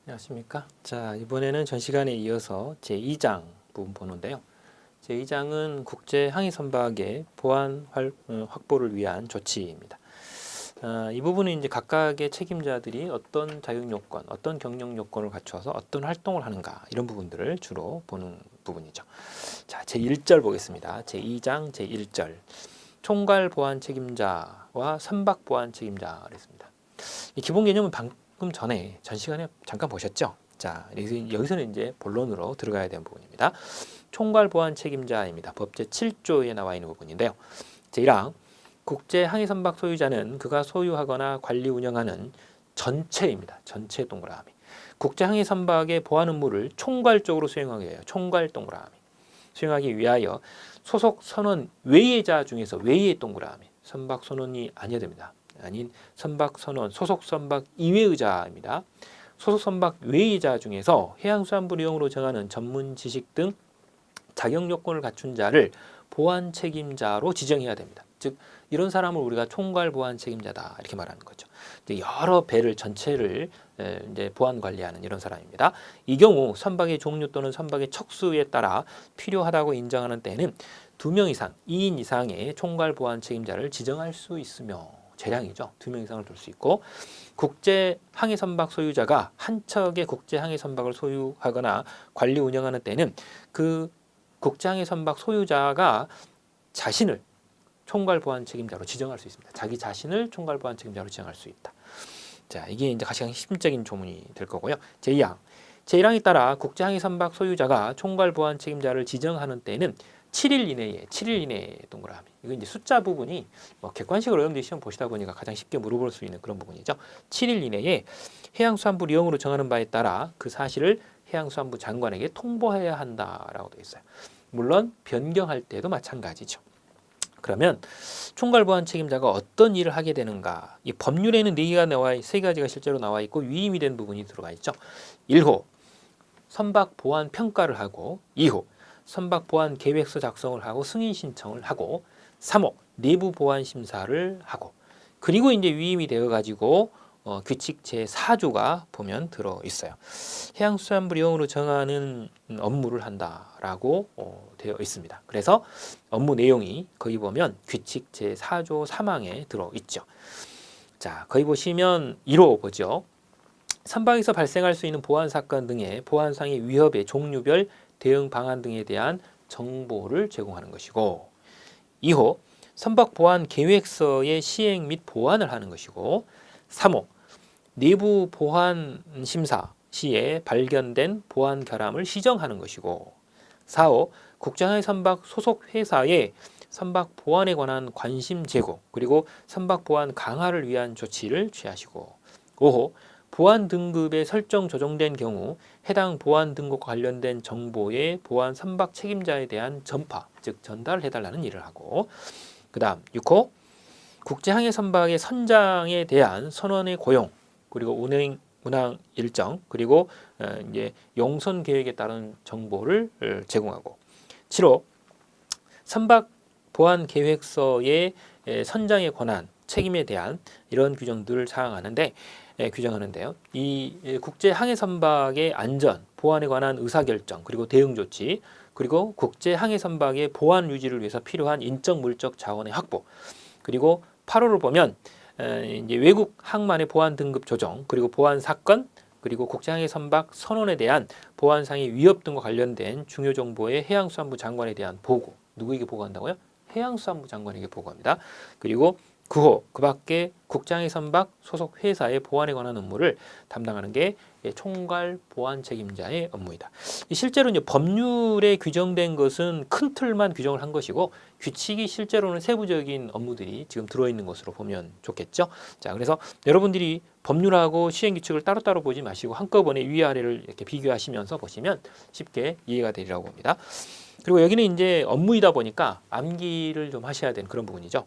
안녕하십니까. 자, 이번에는 전 시간에 이어서 제2장 부분 보는데요. 제2장은 국제 항해 선박의 보안 확보를 위한 조치입니다. 이 부분은 이제 각각의 책임자들이 어떤 자격 요건, 어떤 경영 요건을 갖춰서 어떤 활동을 하는가 이런 부분들을 주로 보는 부분이죠. 자, 제1절 보겠습니다. 제2장 제1절. 총괄 보안 책임자와 선박 보안 책임자를 했습니다. 이 기본 개념은 방금 전에 전 시간에 잠깐 보셨죠? 자, 여기서는 이제 본론으로 들어가야 되는 부분입니다. 총괄 보안 책임자입니다. 법제 7조에 나와 있는 부분인데요. 제1항 국제 항해 선박 소유자는 그가 소유하거나 관리 운영하는 전체입니다. 전체 동그라미. 국제 항해 선박의 보안 업무를 총괄적으로 수행하기 위하여 총괄 동그라미. 수행하기 위하여 소속 선원 외예자 중에서 외예 동그라미. 선박 선원이 아니어야 됩니다. 아닌 선박 선원, 소속 선박 이외의자입니다. 소속 선박 외의자 중에서 해양수산부 령으로 정하는 전문 지식 등 자격 요건을 갖춘 자를 보안 책임자로 지정해야 됩니다. 즉 이런 사람을 우리가 총괄 보안 책임자다 이렇게 말하는 거죠. 여러 배를 전체를 이제 보안 관리하는 이런 사람입니다. 이 경우 선박의 종류 또는 선박의 척수에 따라 필요하다고 인정하는 때에는 2명 이상, 2인 이상의 총괄 보안 책임자를 지정할 수 있으며 재량이죠. 2명 이상을 둘 수 있고 국제 항해 선박 소유자가 한 척의 국제 항해 선박을 소유하거나 관리 운영하는 때는 그 국제 항해 선박 소유자가 자신을 총괄 보안 책임자로 지정할 수 있습니다. 자기 자신을 총괄 보안 책임자로 지정할 수 있다. 자, 이게 이제 가장 핵심적인 조문이 될 거고요. 제2항. 제1항에 따라 국제 항해 선박 소유자가 총괄 보안 책임자를 지정하는 때는 7일 이내에 동그라미. 이거 이제 숫자 부분이 뭐 객관식으로 여러분들이 시험 보시다 보니까 가장 쉽게 물어볼 수 있는 그런 부분이죠. 7일 이내에 해양수산부 령으로 정하는 바에 따라 그 사실을 해양수산부 장관에게 통보해야 한다라고 되어 있어요. 물론 변경할 때도 마찬가지죠. 그러면 총괄 보안 책임자가 어떤 일을 하게 되는가? 이 법률에는 세 가지가 실제로 나와 있고 위임이 된 부분이 들어가 있죠. 1호 선박 보안 평가를 하고 2호 선박 보안 계획서 작성을 하고 승인 신청을 하고 3호 내부 보안 심사를 하고 그리고 이제 위임이 되어 가지고 규칙 제4조가 보면 들어 있어요. 해양수산부 령으로 정하는 업무를 한다라고 되어 있습니다. 그래서 업무 내용이 거기 보면 규칙 제4조 3항에 들어 있죠. 자, 거기 보시면 1호 보죠. 선박에서 발생할 수 있는 보안 사건 등의 보안상의 위협의 종류별 대응 방안 등에 대한 정보를 제공하는 것이고 2호 선박 보안 계획서의 시행 및 보완을 하는 것이고 3호 내부 보안 심사 시에 발견된 보안 결함을 시정하는 것이고 4호 국제항해 선박 소속 회사의 선박 보안에 관한 관심 제고 그리고 선박 보안 강화를 위한 조치를 취하시고 5호 보안 등급의 설정 조정된 경우 해당 보안 등급과 관련된 정보의 보안 선박 책임자에 대한 전파, 즉 전달을 해달라는 일을 하고 그 다음 6호 국제항해 선박의 선장에 대한 선원의 고용 그리고 운항 일정 그리고 이제 용선 계획에 따른 정보를 제공하고 7호 선박 보안 계획서의 선장의 권한 책임에 대한 이런 규정들을 규정하는데요. 이 국제 항해 선박의 안전, 보안에 관한 의사결정, 그리고 대응 조치, 그리고 국제 항해 선박의 보안 유지를 위해서 필요한 인적 물적 자원의 확보, 그리고 8호를 보면 이제 외국 항만의 보안 등급 조정, 그리고 보안 사건, 그리고 국제 항해 선박 선원에 대한 보안상의 위협 등과 관련된 중요 정보의 해양수산부 장관에 대한 보고, 누구에게 보고한다고요? 해양수산부 장관에게 보고합니다. 그리고 9호 그 밖에 국제항해 선박 소속 회사의 보안에 관한 업무를 담당하는 게 총괄 보안 책임자의 업무이다. 실제로 이제 법률에 규정된 것은 큰 틀만 규정을 한 것이고 규칙이 실제로는 세부적인 업무들이 지금 들어있는 것으로 보면 좋겠죠. 자, 그래서 여러분들이 법률하고 시행규칙을 따로따로 보지 마시고 한꺼번에 위아래를 이렇게 비교하시면서 보시면 쉽게 이해가 되리라고 봅니다. 그리고 여기는 이제 업무이다 보니까 암기를 좀 하셔야 되는 그런 부분이죠.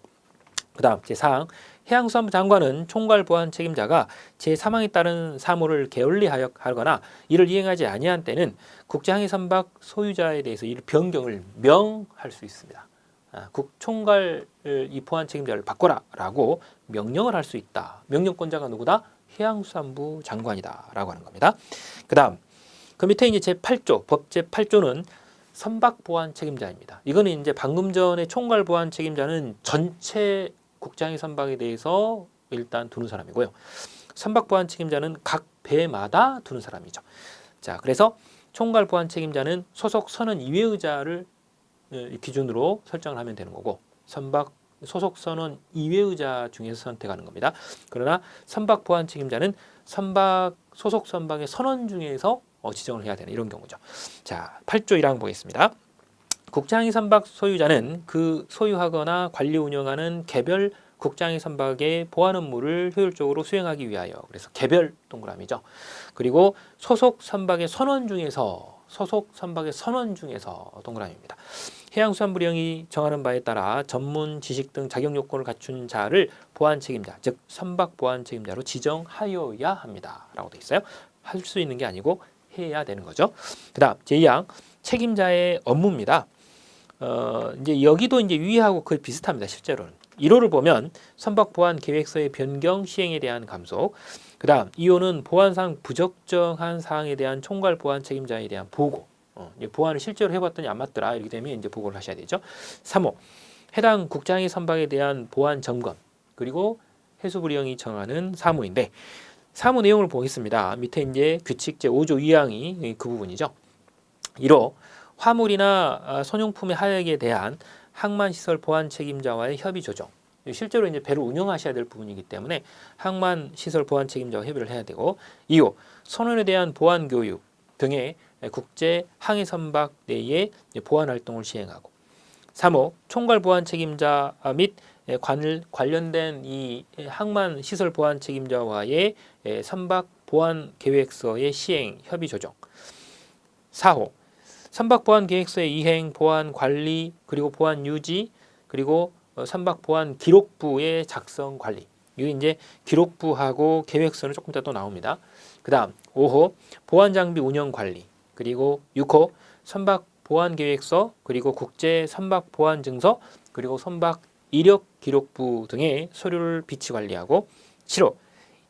그 다음 제4항 해양수산부 장관은 총괄 보안 책임자가 제3항에 따른 사무를 게을리하거나 이를 이행하지 아니한 때는 국제항해 선박 소유자에 대해서 이 변경을 명할 수 있습니다. 총괄 이 보안 책임자를 바꿔라라고 명령을 할 수 있다. 명령권자가 누구다? 해양수산부 장관이다라고 하는 겁니다. 그다음 그 밑에 이제 제8조 법 제8조는 선박보안 책임자입니다. 이거는 이제 방금 전에 총괄보안 책임자는 전체 국제항해 선박에 대해서 일단 두는 사람이고요. 선박보안 책임자는 각 배마다 두는 사람이죠. 자, 그래서 총괄보안 책임자는 소속 선원 이외의자를 기준으로 설정을 하면 되는 거고, 선박 소속 선원 이외의자 중에서 선택하는 겁니다. 그러나 선박보안 책임자는 소속 선박의 선원 중에서 지정을 해야 되는 이런 경우죠. 자, 8조 1항 보겠습니다. 국제항해 선박 소유자는 그 소유하거나 관리 운영하는 개별 국제항해 선박의 보안 업무를 효율적으로 수행하기 위하여, 그래서 개별 동그라미죠. 그리고 소속 선박의 선원 중에서 동그라미입니다. 해양수산부령이 정하는 바에 따라 전문 지식 등 자격 요건을 갖춘 자를 보안 책임자, 즉 선박 보안 책임자로 지정하여야 합니다. 라고 되어 있어요. 할 수 있는 게 아니고 해야 되는 거죠. 그다음 제2항 책임자의 업무입니다. 이제 여기도 이제 위하고 거의 비슷합니다. 실제로는 1호를 보면 선박 보안 계획서의 변경 시행에 대한 감속. 그다음 2호는 보안상 부적정한 사항에 대한 총괄 보안 책임자에 대한 보고. 보안을 실제로 해봤더니 안 맞더라 이렇게 되면 이제 보고를 하셔야 되죠. 3호 해당 국제항해 선박에 대한 보안 점검. 그리고 해수부령이 정하는 사무인데. 사무 내용을 보겠습니다. 밑에 이제 규칙 제5조 2항이 그 부분이죠. 1호 화물이나 선용품의 하역에 대한 항만시설 보안 책임자와의 협의 조정. 실제로 이제 배를 운영하셔야 될 부분이기 때문에 항만시설 보안 책임자와 협의를 해야 되고, 2호 선원에 대한 보안 교육 등의 국제 항해 선박 내의 보안 활동을 시행하고, 3호 총괄 보안 책임자 및 관련된 이 항만 시설 보안 책임자와의 선박 보안 계획서의 시행 협의 조정. 4호 선박 보안 계획서의 이행, 보안 관리, 그리고 보안 유지, 그리고 선박 보안 기록부의 작성 관리. 이게 이제 기록부하고 계획서는 조금 이따 또 나옵니다. 그다음 5호 보안 장비 운영 관리, 그리고 6호 선박 보안 계획서, 그리고 국제 선박 보안 증서, 그리고 선박 이력 기록부 등의 서류를 비치 관리하고, 7호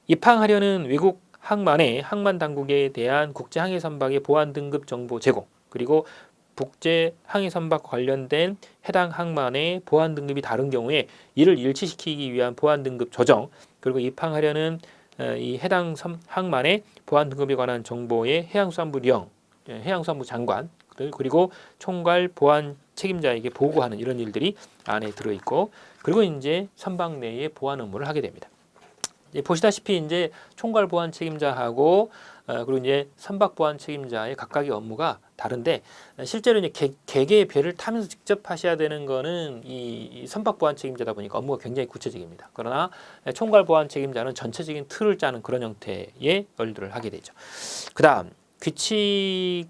입항하려는 외국 항만의 항만 당국에 대한 국제 항해 선박의 보안 등급 정보 제공, 그리고 국제 항해 선박 관련된 해당 항만의 보안 등급이 다른 경우에 이를 일치시키기 위한 보안 등급 조정, 그리고 입항하려는 이 해당 항만의 보안 등급에 관한 정보의 해양수산부령, 해양수산부 장관, 그리고 총괄 보안 책임자에게 보고하는 이런 일들이 안에 들어있고, 그리고 이제 선박 내의 보안 업무를 하게 됩니다. 보시다시피 이제 총괄 보안 책임자하고 그리고 이제 선박 보안 책임자의 각각의 업무가 다른데, 실제로 이제 개개의 배를 타면서 직접 하셔야 되는 거는 이 선박 보안 책임자다 보니까 업무가 굉장히 구체적입니다. 그러나 총괄 보안 책임자는 전체적인 틀을 짜는 그런 형태의 일들을 하게 되죠. 그다음 규칙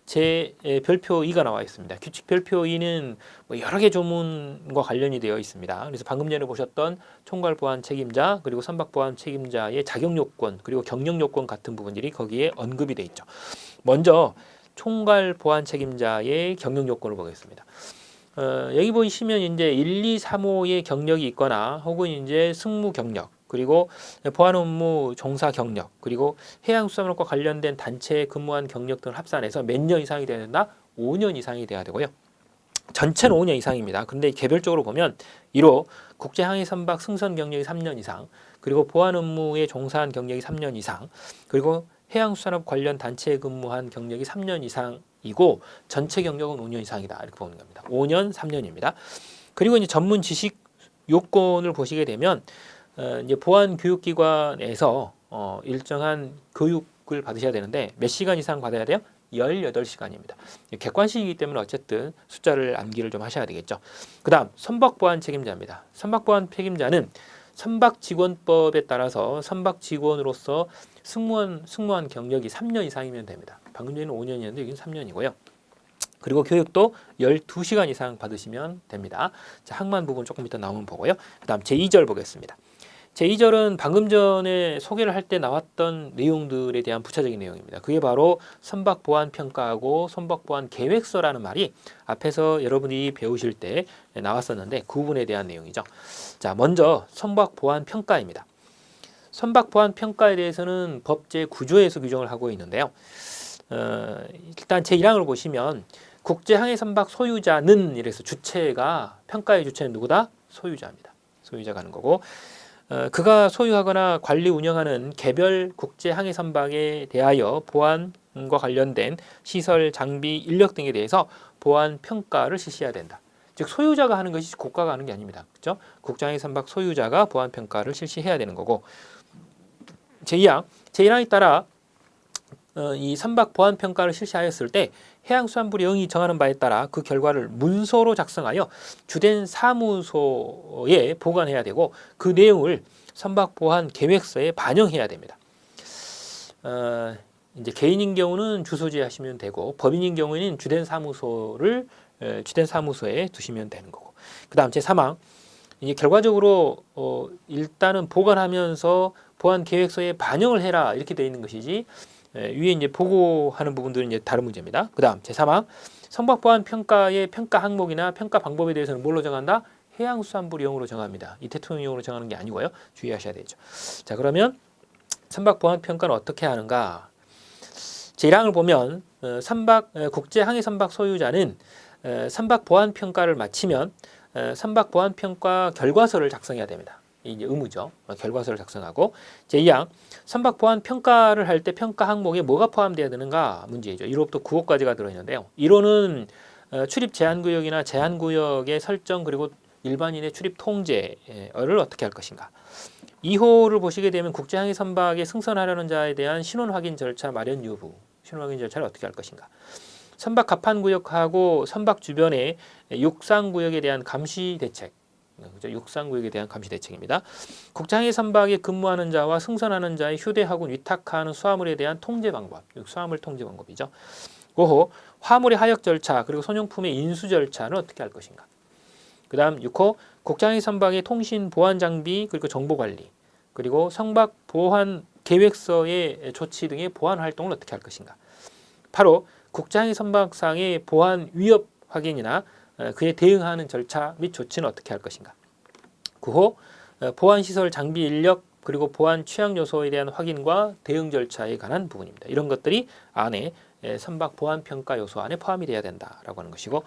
제 별표 2가 나와 있습니다. 규칙 별표 2는 뭐 여러 개 조문과 관련이 되어 있습니다. 그래서 방금 전에 보셨던 총괄 보안 책임자, 그리고 선박 보안 책임자의 자격 요건, 그리고 경영 요건 같은 부분들이 거기에 언급이 되어 있죠. 먼저 총괄 보안 책임자의 경영 요건을 보겠습니다. 여기 보시면 이제 1, 2, 3호의 경력이 있거나 혹은 이제 승무 경력, 그리고 보안 업무 종사 경력, 그리고 해양수산업과 관련된 단체에 근무한 경력 등을 합산해서 몇 년 이상이 돼야 된다? 5년 이상이 돼야 되고요. 전체는 5년 이상입니다. 근데 개별적으로 보면 1호 국제항해선박 승선 경력이 3년 이상, 그리고 보안 업무에 종사한 경력이 3년 이상, 그리고 해양수산업 관련 단체에 근무한 경력이 3년 이상이고 전체 경력은 5년 이상이다. 이렇게 보는 겁니다. 5년, 3년입니다. 그리고 이제 전문 지식 요건을 보시게 되면 이제 보안 교육기관에서 일정한 교육을 받으셔야 되는데 몇 시간 이상 받아야 돼요? 18시간입니다. 객관식이기 때문에 어쨌든 숫자를 암기를 좀 하셔야 되겠죠. 그 다음 선박보안 책임자입니다. 선박보안 책임자는 선박직원법에 따라서 선박직원으로서 승무원 경력이 3년 이상이면 됩니다. 방금 전에는 5년이었는데 여기는 3년이고요. 그리고 교육도 12시간 이상 받으시면 됩니다. 자, 항만 부분 조금 이따 나오면 보고요. 그 다음 제2절 보겠습니다. 제2절은 방금 전에 소개를 할 때 나왔던 내용들에 대한 부차적인 내용입니다. 그게 바로 선박 보안 평가하고 선박 보안 계획서라는 말이 앞에서 여러분이 배우실 때 나왔었는데 그 부분에 대한 내용이죠. 자, 먼저 선박 보안 평가입니다. 선박 보안 평가에 대해서는 법 제9조에서 규정을 하고 있는데요. 일단 제1항을 보시면 국제 항해 선박 소유자는 이래서 주체가 평가의 주체는 누구다? 소유자입니다. 소유자가 하는 거고 그가 소유하거나 관리 운영하는 개별 국제 항해 선박에 대하여 보안과 관련된 시설, 장비, 인력 등에 대해서 보안 평가를 실시해야 된다. 즉 소유자가 하는 것이 국가가 하는 게 아닙니다. 그렇죠? 국제 항해 선박 소유자가 보안 평가를 실시해야 되는 거고 제2항, 제1항에 따라 이 선박 보안 평가를 실시하였을 때 해양수산부리 영이 정하는 바에 따라 그 결과를 문서로 작성하여 주된 사무소에 보관해야 되고 그 내용을 선박 보안 계획서에 반영해야 됩니다. 이제 개인인 경우는 주소지에 하시면 되고 법인인 경우에는 주된 사무소에 두시면 되는 거고. 그다음 제3항 이제 결과적으로 일단은 보관하면서 보안 계획서에 반영을 해라 이렇게 되어 있는 것이지 위에 이제 보고하는 부분들은 이제 다른 문제입니다. 그다음 제3항 선박 보안 평가의 평가 항목이나 평가 방법에 대해서는 뭘로 정한다? 해양수산부령으로 정합니다. 이 대통령령으로 정하는 게 아니고요. 주의하셔야 되죠. 자 그러면 선박 보안 평가는 어떻게 하는가? 제1항을 보면 국제 항해 선박 소유자는 선박 보안 평가를 마치면 선박 보안 평가 결과서를 작성해야 됩니다. 이게 의무죠. 결과서를 작성하고 제2항 선박 보안 평가를 할 때 평가 항목에 뭐가 포함되어야 되는가 문제이죠. 1호부터 9호까지가 들어있는데요. 1호는 출입 제한구역이나 제한구역의 설정 그리고 일반인의 출입 통제를 어떻게 할 것인가. 2호를 보시게 되면 국제항해 선박에 승선하려는 자에 대한 신원 확인 절차 마련 여부, 신원 확인 절차를 어떻게 할 것인가. 선박 갑판구역하고 선박 주변의 육상구역에 대한 감시 대책, 육상구역에 대한 감시 대책입니다. 국제항해 선박에 근무하는 자와 승선하는 자의 휴대하고 위탁하는 수화물에 대한 통제 방법, 수화물 통제 방법이죠. 5호 화물의 하역 절차 그리고 선용품의 인수 절차는 어떻게 할 것인가. 그 다음 6호 국제항해 선박의 통신 보안 장비 그리고 정보 관리 그리고 선박 보안 계획서의 조치 등의 보안 활동을 어떻게 할 것인가. 8호 국제항해 선박상의 보안 위협 확인이나 그에 대응하는 절차 및 조치는 어떻게 할 것인가. 9호 보안시설 장비 인력 그리고 보안 취약 요소에 대한 확인과 대응 절차에 관한 부분입니다. 이런 것들이 안에 선박 보안 평가 요소 안에 포함이 돼야 된다라고 하는 것이고,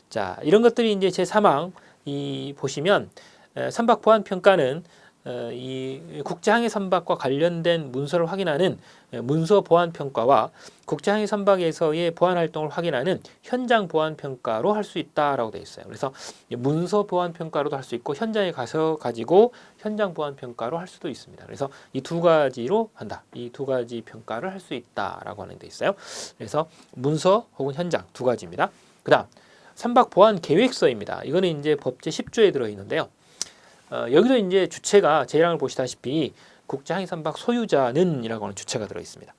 자 이런 것들이 이제 제3항 보시면 선박 보안 평가는 이 국제항해 선박과 관련된 문서를 확인하는 문서 보안 평가와 국제항해 선박에서의 보안 활동을 확인하는 현장 보안 평가로 할 수 있다라고 되어 있어요. 그래서 문서 보안 평가로도 할 수 있고 현장에 가서 가지고 현장 보안 평가로 할 수도 있습니다. 그래서 이 두 가지로 한다. 이 두 가지 평가를 할 수 있다라고 하는 데 있어요. 그래서 문서 혹은 현장 두 가지입니다. 그다음 선박 보안 계획서입니다. 이거는 이제 법제 10조에 들어 있는데요. 여기도 이제 주체가 제1항을 보시다시피 국제항해 선박 소유자는 이라고 하는 주체가 들어 있습니다.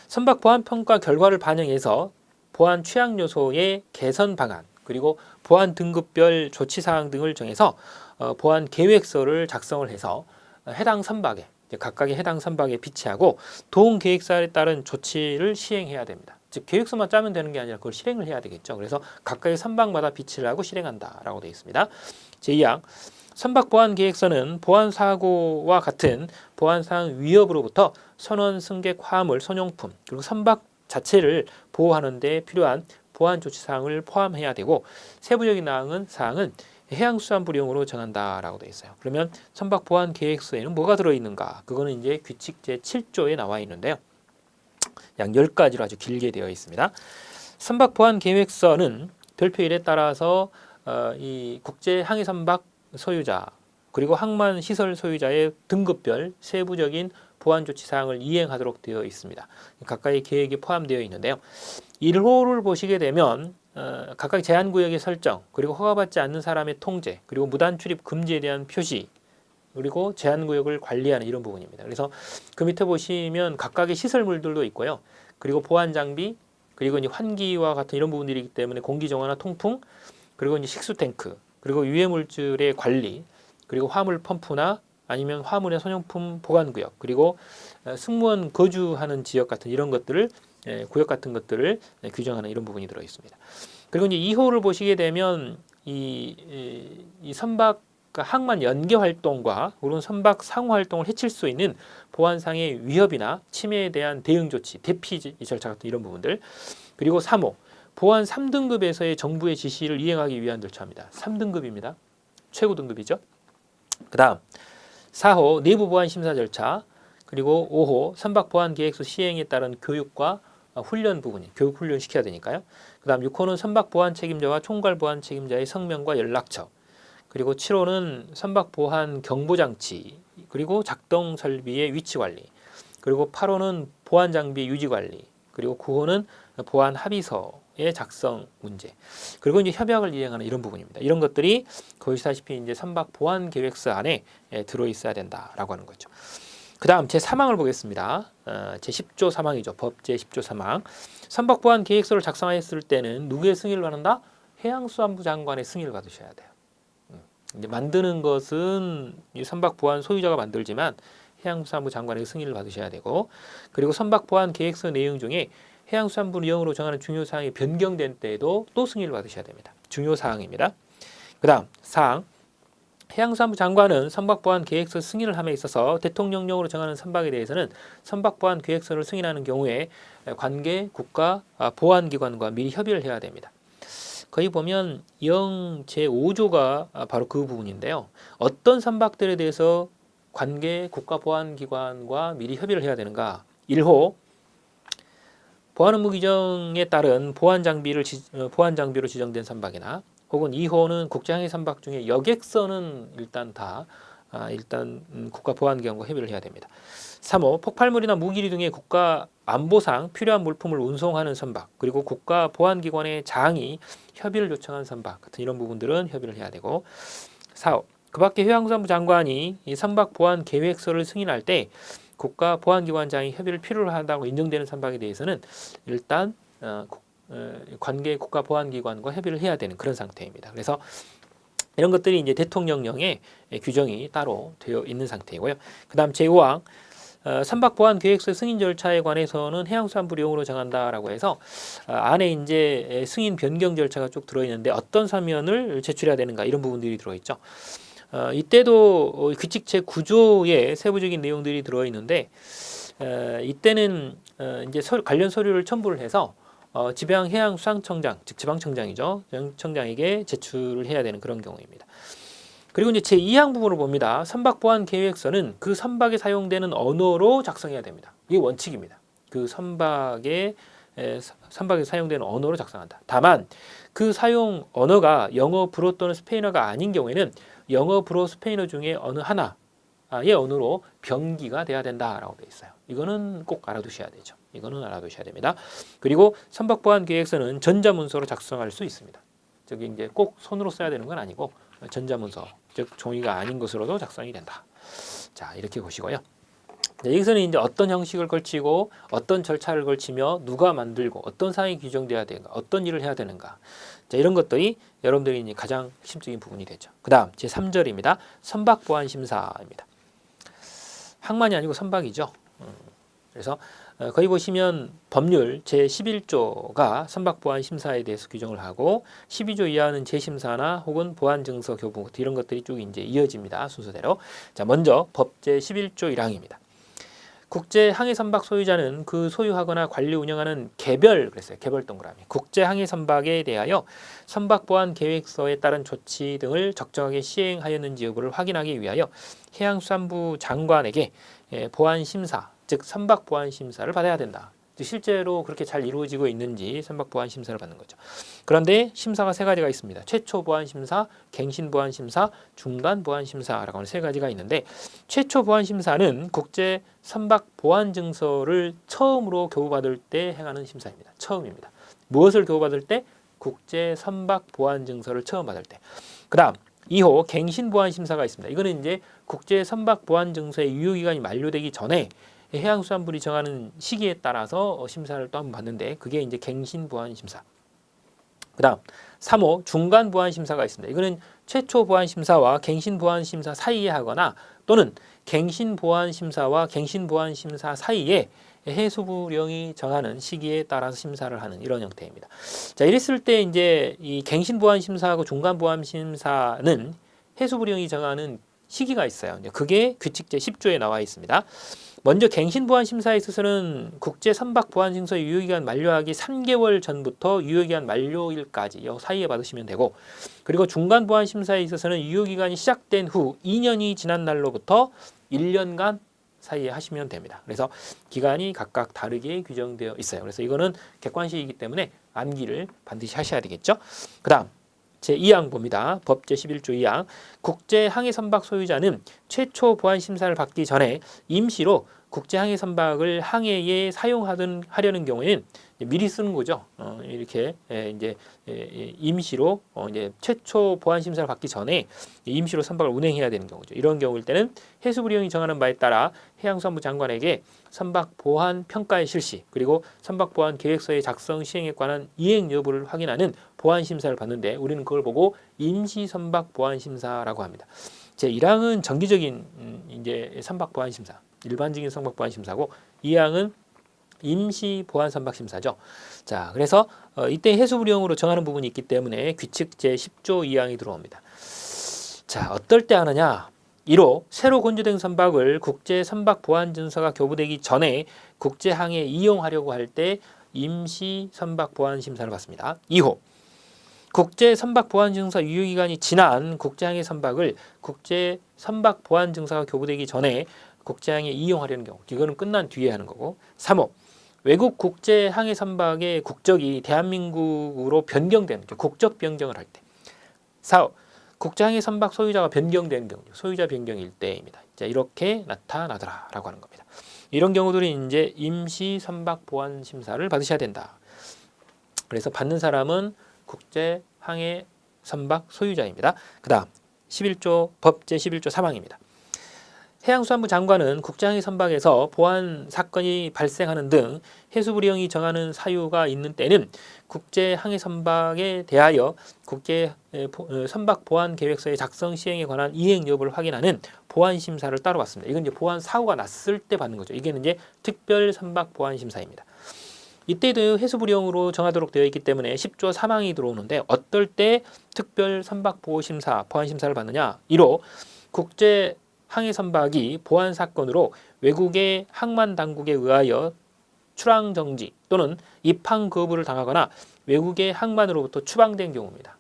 선박 보안 평가 결과를 반영해서 보안 취약 요소의 개선 방안 그리고 보안 등급별 조치 사항 등을 정해서 보안 계획서를 작성을 해서 해당 선박에 각각의 해당 선박에 비치하고 도움 계획서에 따른 조치를 시행해야 됩니다. 즉 계획서만 짜면 되는 게 아니라 그걸 실행을 해야 되겠죠. 그래서 각각의 선박마다 비치를 하고 실행한다라고 되어 있습니다. 제2항 선박 보안 계획서는 보안 사고와 같은 보안 사항 위협으로부터 선원, 승객, 화물, 선용품 그리고 선박 자체를 보호하는 데 필요한 보안 조치 사항을 포함해야 되고 세부적인 사항은 해양수산부령으로 정한다라고 되어 있어요. 그러면 선박 보안 계획서에는 뭐가 들어 있는가? 그거는 이제 규칙 제7조에 나와 있는데요. 약 10가지로 아주 길게 되어 있습니다. 선박 보안 계획서는 별표 1에 따라서 이 국제 항해 선박 소유자 그리고 항만 시설 소유자의 등급별 세부적인 보안 조치 사항을 이행하도록 되어 있습니다. 각각의 계획이 포함되어 있는데요. 1호를 보시게 되면 각각 제한구역의 설정 그리고 허가받지 않는 사람의 통제 그리고 무단 출입 금지에 대한 표시 그리고 제한구역을 관리하는 이런 부분입니다. 그래서 그 밑에 보시면 각각의 시설물들도 있고요. 그리고 보안 장비 그리고 이제 환기와 같은 이런 부분들이기 때문에 공기 정화나 통풍 그리고 이제 식수 탱크 그리고 유해 물질의 관리 그리고 화물 펌프나 아니면 화물의 소형품 보관구역 그리고 승무원 거주하는 지역 같은 이런 것들을 구역 같은 것들을 규정하는 이런 부분이 들어 있습니다. 그리고 이제 2호를 보시게 되면 이 선박 그러니까 항만 연계 활동과 혹은 선박 상호 활동을 해칠 수 있는 보안상의 위협이나 침해에 대한 대응 조치, 대피 절차 같은 이런 부분들. 그리고 3호, 보안 3등급에서의 정부의 지시를 이행하기 위한 절차입니다. 3등급입니다. 최고 등급이죠. 그 다음 4호, 내부 보안 심사 절차. 그리고 5호, 선박 보안 계획서 시행에 따른 교육과 훈련 부분이 교육 훈련 시켜야 되니까요. 그 다음 6호는 선박 보안 책임자와 총괄 보안 책임자의 성명과 연락처. 그리고 7호는 선박 보안 경보 장치, 그리고 작동 설비의 위치 관리. 그리고 8호는 보안 장비 유지 관리. 그리고 9호는 보안 합의서의 작성 문제. 그리고 이제 협약을 이행하는 이런 부분입니다. 이런 것들이 보시다시피 이제 선박 보안 계획서 안에 들어 있어야 된다라고 하는 거죠. 그 다음 제 3항을 보겠습니다. 제 10조 3항이죠. 법 제 10조 3항. 선박 보안 계획서를 작성했을 때는 누구의 승인을 받는다? 해양수산부 장관의 승인을 받으셔야 돼요. 이제 만드는 것은 이 선박 보안 소유자가 만들지만 해양수산부 장관의 승인을 받으셔야 되고, 그리고 선박 보안 계획서 내용 중에 해양수산부 내용으로 정하는 중요 사항이 변경된 때에도 또 승인을 받으셔야 됩니다. 중요 사항입니다. 그 다음 사항. 해양수산부 장관은 선박보안 계획서 승인을 함에 있어서 대통령령으로 정하는 선박에 대해서는 선박보안 계획서를 승인하는 경우에 관계 국가 보안기관과 미리 협의를 해야 됩니다. 거기 보면 영 제5조가 바로 그 부분인데요. 어떤 선박들에 대해서 관계 국가 보안기관과 미리 협의를 해야 되는가? 1호, 보안 업무 규정에 따른 보안 장비로 지정된 선박이나, 혹은 2호는 국제항해 선박 중에 여객선은 일단 국가 보안기관과 협의를 해야 됩니다. 3호, 폭발물이나 무기류 등의 국가 안보상 필요한 물품을 운송하는 선박, 그리고 국가 보안기관의 장이 협의를 요청한 선박 같은 이런 부분들은 협의를 해야 되고, 4호, 그 밖에 해양수산부 장관이 이 선박 보안 계획서를 승인할 때 국가 보안기관장이 협의를 필요로 한다고 인정되는 선박에 대해서는 일단 관계 국가 보안기관과 협의를 해야 되는 그런 상태입니다. 그래서 이런 것들이 이제 대통령령에 규정이 따로 되어 있는 상태이고요. 그다음 제5항, 선박 보안 계획서 승인 절차에 관해서는 해양수산부 령으로 정한다라고 해서 안에 이제 승인 변경 절차가 쭉 들어 있는데 어떤 서면을 제출해야 되는가 이런 부분들이 들어 있죠. 이때도 규칙 제9조에 세부적인 내용들이 들어 있는데, 이때는 이제 관련 서류를 첨부를 해서 지방해양수산청장, 즉 지방청장이죠. 청장에게 제출을 해야 되는 그런 경우입니다. 그리고 이제 제2항 부분을 봅니다. 선박보안 계획서는 그 선박에 사용되는 언어로 작성해야 됩니다. 이게 원칙입니다. 그 선박에 사용되는 언어로 작성한다. 다만 그 사용 언어가 영어, 불어 또는 스페인어가 아닌 경우에는 영어, 불어, 스페인어 중에 어느 하나의 언어로 병기가 돼야 된다라고 되어 있어요. 이거는 꼭 알아두셔야 되죠. 이거는 알아두셔야 됩니다. 그리고 선박보안 계획서는 전자문서로 작성할 수 있습니다. 저기 이제 꼭 손으로 써야 되는 건 아니고 전자문서, 즉 종이가 아닌 것으로도 작성이 된다. 자, 이렇게 보시고요. 여기서는 이제 어떤 형식을 걸치고 어떤 절차를 걸치며 누가 만들고 어떤 사항이 규정돼야 되는가, 어떤 일을 해야 되는가. 자, 이런 것들이 여러분들이 이제 가장 핵심적인 부분이 되죠. 그다음 제 3절입니다. 선박보안심사입니다. 항만이 아니고 선박이죠. 그래서 거기 보시면 법률 제11조가 선박보안심사에 대해서 규정을 하고 12조 이하는 재심사나 혹은 보안증서 교부 이런 것들이 쭉 이제 이어집니다. 순서대로. 자, 먼저 법 제11조 1항입니다. 국제항해선박 소유자는 그 소유하거나 관리 운영하는 개별, 그랬어요. 개별 동그라미. 국제항해선박에 대하여 선박보안 계획서에 따른 조치 등을 적정하게 시행하였는지 여부를 확인하기 위하여 해양수산부 장관에게 보안심사, 즉 선박보안심사를 받아야 된다. 실제로 그렇게 잘 이루어지고 있는지 선박보안심사를 받는 거죠. 그런데 심사가 세 가지가 있습니다. 최초보안심사, 갱신보안심사, 중간보안심사라고 하는 세 가지가 있는데, 최초보안심사는 국제 선박보안증서를 처음으로 교부받을 때 행하는 심사입니다. 처음입니다. 무엇을 교부받을 때? 국제 선박보안증서를 처음 받을 때. 그 다음 2호 갱신보안심사가 있습니다. 이거는 이제 국제 선박보안증서의 유효기간이 만료되기 전에 해양수산부이 정하는 시기에 따라서 심사를 또 한번 받는데, 그게 이제 갱신보안심사. 그 다음 3호 중간보안심사가 있습니다. 이거는 최초보안심사와 갱신보안심사 사이에 하거나 또는 갱신보안심사와 갱신보안심사 사이에 해수부령이 정하는 시기에 따라서 심사를 하는 이런 형태입니다. 자, 이랬을 때 이제 이 갱신보안심사하고 중간보안심사는 해수부령이 정하는 시기가 있어요. 그게 규칙 제10조에 나와 있습니다. 먼저 갱신보안심사에 있어서는 국제선박보안증서 유효기간 만료하기 3개월 전부터 유효기간 만료일까지 이 사이에 받으시면 되고, 그리고 중간보안심사에 있어서는 유효기간이 시작된 후 2년이 지난 날로부터 1년간 사이에 하시면 됩니다. 그래서 기간이 각각 다르게 규정되어 있어요. 그래서 이거는 객관식이기 때문에 암기를 반드시 하셔야 되겠죠. 그 다음 제2항 봅니다. 법 제11조 2항. 국제항해선박 소유자는 최초 보안심사를 받기 전에 임시로 국제항해선박을 항해에 하려는 경우에는 미리 쓰는 거죠. 이렇게 이제 임시로 이제 최초 보안 심사를 받기 전에 임시로 선박을 운행해야 되는 경우죠. 이런 경우일 때는 해수부령이 정하는 바에 따라 해양수산부 장관에게 선박 보안 평가의 실시, 그리고 선박 보안 계획서의 작성 시행에 관한 이행 여부를 확인하는 보안 심사를 받는데, 우리는 그걸 보고 임시 선박 보안 심사라고 합니다. 제1항은 정기적인 이제 선박 보안 심사, 일반적인 선박 보안 심사고, 2항은 임시 보안 선박 심사죠. 자, 그래서 이때 해수부령으로 정하는 부분이 있기 때문에 규칙 제10조 2항이 들어옵니다. 자, 어떨 때 하느냐? 1호, 새로 건조된 선박을 국제 선박 보안 증서가 교부되기 전에 국제항해 이용하려고 할 때 임시 선박 보안 심사를 받습니다. 2호, 국제 선박 보안 증서 유효 기간이 지난 국제항해 선박을 국제 선박 보안 증서가 교부되기 전에 국제항해 이용하려는 경우, 이거는 끝난 뒤에 하는 거고. 3호, 외국 국제항해 선박의 국적이 대한민국으로 변경되는, 국적 변경을 할 때. 4호, 국제항해 선박 소유자가 변경되는 경우, 소유자 변경일 때입니다. 자, 이렇게 나타나더라라고 하는 겁니다. 이런 경우들이 이제 임시 선박 보안 심사를 받으셔야 된다. 그래서 받는 사람은 국제항해 선박 소유자입니다. 그다음 11조 법 제11조 3항입니다. 해양수산부 장관은 국제항해 선박에서 보안 사건이 발생하는 등 해수부령이 정하는 사유가 있는 때는 국제항해 선박에 대하여 국제 선박 보안 계획서의 작성 시행에 관한 이행 여부를 확인하는 보안 심사를 따로 받습니다. 이건 이제 보안 사고가 났을 때 받는 거죠. 이게 이제 특별 선박 보안 심사입니다. 이때도 해수부령으로 정하도록 되어 있기 때문에 10조 3항이 들어오는데, 어떨 때 특별 선박 보호 심사, 보안 심사를 받느냐? 1호, 국제 항해 선박이 보안 사건으로 외국의 항만 당국에 의하여 출항 정지 또는 입항 거부를 당하거나 외국의 항만으로부터 추방된 경우입니다.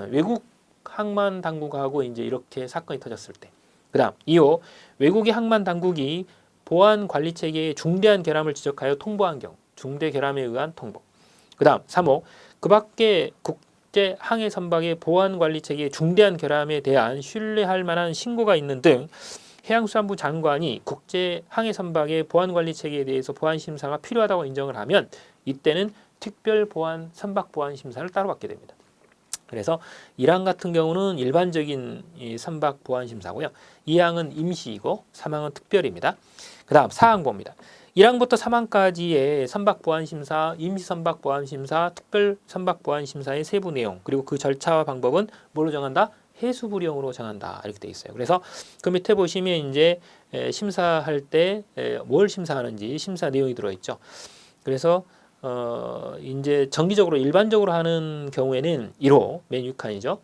외국 항만 당국하고 이제 이렇게 사건이 터졌을 때. 그다음 2호, 외국의 항만 당국이 보안 관리 체계에 중대한 결함을 지적하여 통보한 경우, 중대 결함에 의한 통보. 그다음 3호, 그밖에 국제 항해 선박의 보안 관리 체계의 중대한 결함에 대한 신뢰할 만한 신고가 있는 등 해양수산부 장관이 국제 항해 선박의 보안 관리 체계에 대해서 보안 심사가 필요하다고 인정을 하면 이때는 특별 보안 선박 보안 심사를 따로 받게 됩니다. 그래서 1항 같은 경우는 일반적인 선박 보안 심사고요. 2항은 임시이고 3항은 특별입니다. 그다음 4항 봅니다. 1항부터 3항까지의 선박보안심사, 임시선박보안심사, 특별선박보안심사의 세부 내용, 그리고 그 절차와 방법은 뭘로 정한다? 해수부령으로 정한다. 이렇게 돼 있어요. 그래서 그 밑에 보시면 이제 심사할 때 뭘 심사하는지 심사 내용이 들어있죠. 그래서 이제 정기적으로 일반적으로 하는 경우에는 1호 맨 6칸이죠.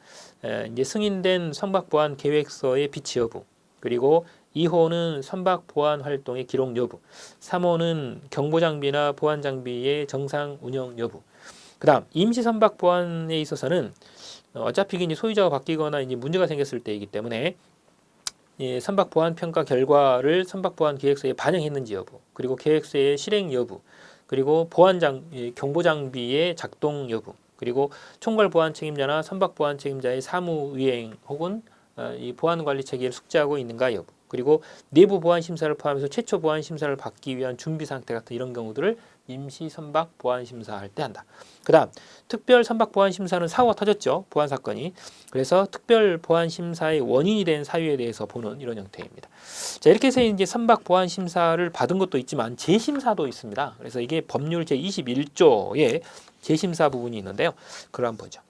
이제 승인된 선박보안 계획서의 비치 여부, 그리고 2호는 선박 보안 활동의 기록 여부, 3호는 경보 장비나 보안 장비의 정상 운영 여부. 그다음 임시 선박 보안에 있어서는 어차피 이제 소유자가 바뀌거나 이제 문제가 생겼을 때이기 때문에 선박 보안 평가 결과를 선박 보안 계획서에 반영했는지 여부, 그리고 계획서의 실행 여부, 그리고 경보 장비의 작동 여부, 그리고 총괄 보안 책임자나 선박 보안 책임자의 사무 위행 혹은 이 보안 관리 체계를 숙지하고 있는가 여부, 그리고 내부 보안 심사를 포함해서 최초 보안 심사를 받기 위한 준비 상태 같은 이런 경우들을 임시 선박 보안 심사할 때 한다. 그다음 특별 선박 보안 심사는 사고가 터졌죠. 보안 사건이. 그래서 특별 보안 심사의 원인이 된 사유에 대해서 보는 이런 형태입니다. 자, 이렇게 해서 이제 선박 보안 심사를 받은 것도 있지만 재심사도 있습니다. 그래서 이게 법률 제21조에 재심사 부분이 있는데요. 그걸 한번 보죠.